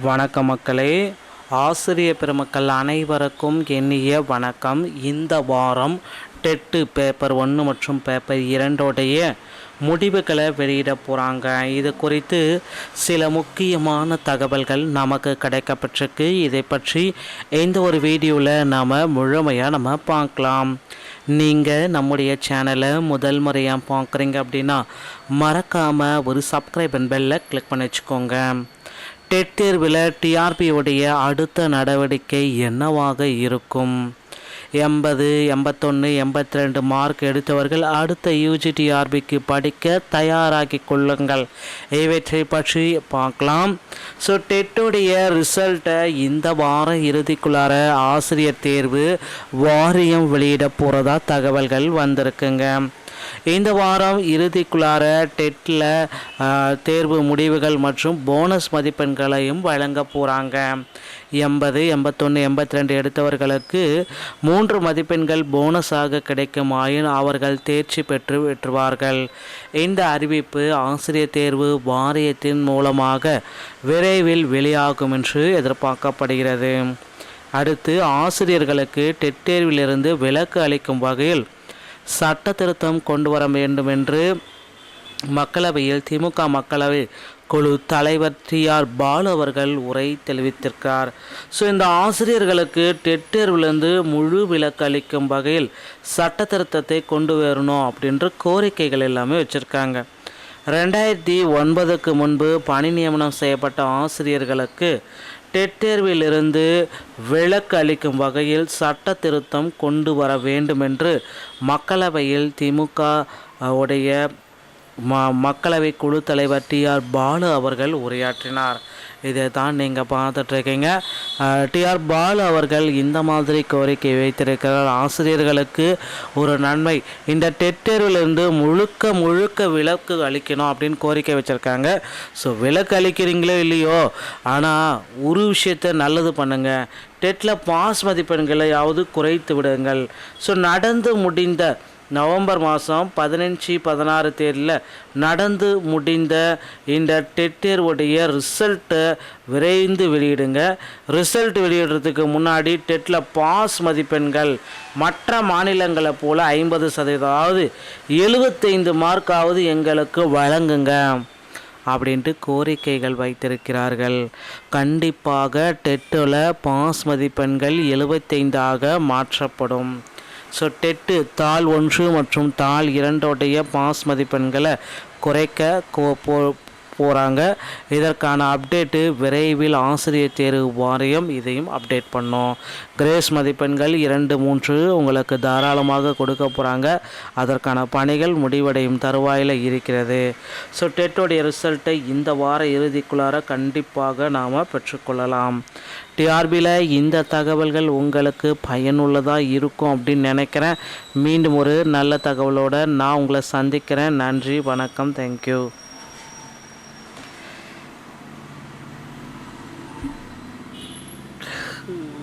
வணக்கம் மக்களே. ஆசிரியர் பெருமக்கள் அனைவருக்கும் இனிய வணக்கம். இந்த வாரம் டெட்டு பேப்பர் 1 மற்றும் பேப்பர் 2 முடிவுகளை வெளியிட போகிறாங்க. இது குறித்து சில முக்கியமான தகவல்கள் நமக்கு கிடைக்கப்பட்டிருக்கு. இதை பற்றி இந்த ஒரு வீடியோவில் நாம் முழுமையாக பார்க்கலாம். நீங்கள் நம்முடைய சேனலை முதல் முறையாக பார்க்குறீங்க அப்படின்னா மறக்காமல் ஒரு சப்ஸ்கிரைப் பெல்லை கிளிக் பண்ணி வச்சுக்கோங்க. டெட் தேர்வில் டிஆர்பியுடைய அடுத்த நடவடிக்கை என்னவாக இருக்கும்? 80, 81, 82 மார்க் எடுத்தவர்கள் அடுத்த யூஜிடிஆர்பிக்கு படிக்க தயாராகி கொள்ளுங்கள். இவற்றை பற்றி பார்க்கலாம். ஸோ டெட்டுடைய ரிசல்ட்டை இந்த வார இறுதிக்குள்ளார ஆசிரியர் தேர்வு வாரியம் வெளியிட போகிறதா தகவல்கள் வந்திருக்குங்க. இந்த வாரம் இறுதிக்குள்ளார டெட்டில் தேர்வு முடிவுகள் மற்றும் போனஸ் மதிப்பெண்களையும் வழங்க போகிறாங்க. 80, 81, 82 எடுத்தவர்களுக்கு 3 மதிப்பெண்கள் போனஸாக கிடைக்குமாயின் அவர்கள் தேர்ச்சி பெற்று வெற்றுவார்கள். இந்த அறிவிப்பு ஆசிரியர் தேர்வு வாரியத்தின் மூலமாக விரைவில் வெளியாகும் என்று எதிர்பார்க்கப்படுகிறது. அடுத்து ஆசிரியர்களுக்கு டெட் தேர்விலிருந்து விலக்கு அளிக்கும் வகையில் சட்ட திருத்தம் கொண்டு வர வேண்டும் என்று மக்களவையில் திமுக மக்களவை குழு தலைவர் டிஆர் பாலு அவர்கள் உரை தெரிவித்திருக்கிறார். ஸோ இந்த ஆசிரியர்களுக்கு டெட் தேர்விலிருந்து முழு விலக்கு அளிக்கும் வகையில் சட்ட திருத்தத்தை கொண்டு வரணும் அப்படின்ற கோரிக்கைகள் எல்லாமே வச்சுருக்காங்க. 2009க்கு முன்பு பணி நியமனம் செய்யப்பட்ட ஆசிரியர்களுக்கு டெட் தேர்விலிருந்து விலக்கு அளிக்கும் வகையில் சட்ட திருத்தம் கொண்டு வர வேண்டும் என்று மக்களவையில் திமுக உடைய மக்களவை குழு தலைவர் டிஆர் பாலு அவர்கள் உரையாற்றினார். இதை தான் நீங்கள் பார்த்துட்ருக்கீங்க. டிஆர் பாலு அவர்கள் இந்த மாதிரி கோரிக்கை வைத்திருக்கிறார். ஆசிரியர்களுக்கு ஒரு நன்மை, இந்த டெட் தேர்விலிருந்து முழுக்க விலக்கு அளிக்கணும் அப்படின்னு கோரிக்கை வச்சுருக்காங்க. ஸோ விலக்கு அளிக்கிறீங்களோ இல்லையோ, ஆனால் ஒரு விஷயத்தை நல்லது பண்ணுங்கள். டெட்டில் பாஸ் மதிப்பெண்களையாவது குறைத்து விடுங்கள். ஸோ நடந்து முடிந்த நவம்பர் மாதம் 15, 16 தேதியில் நடந்து முடிந்த இந்த டெட் தேர்வுடைய ரிசல்ட்டை விரைந்து வெளியிடுங்க. ரிசல்ட் வெளியிடுறதுக்கு முன்னாடி டெட்டில் பாஸ் மதிப்பெண்கள் மற்ற மாநிலங்களை போல் 50%, அதாவது 75 மார்க்காவது எங்களுக்கு வழங்குங்க அப்படின்ட்டு கோரிக்கைகள் வைத்திருக்கிறார்கள். கண்டிப்பாக டெட்டில் பாஸ் மதிப்பெண்கள் 75ஆக மாற்றப்படும். ஸோ டெட்டு தாள் 1 மற்றும் தாள் 2 பாஸ் மதிப்பெண்களை குறைக்க போகிறாங்க. இதற்கான அப்டேட்டு விரைவில் ஆசிரியர் தேர்வு வாரியம் இதையும் அப்டேட் பண்ணோம். கிரேஸ் மதிப்பெண்கள் 2, 3 உங்களுக்கு தாராளமாக கொடுக்க போகிறாங்க. அதற்கான பணிகள் முடிவடையும் தருவாயில் இருக்கிறது. ஸோ டெட்டோடைய ரிசல்ட்டை இந்த வார இறுதிக்குள்ளார கண்டிப்பாக நாம் பெற்றுக்கொள்ளலாம். டிஆர்பியில் இந்த தகவல்கள் உங்களுக்கு பயனுள்ளதாக இருக்கும் அப்படின்னு நினைக்கிறேன். மீண்டும் ஒரு நல்ல தகவலோடு நான் உங்களை சந்திக்கிறேன். நன்றி, வணக்கம், தேங்க்யூ.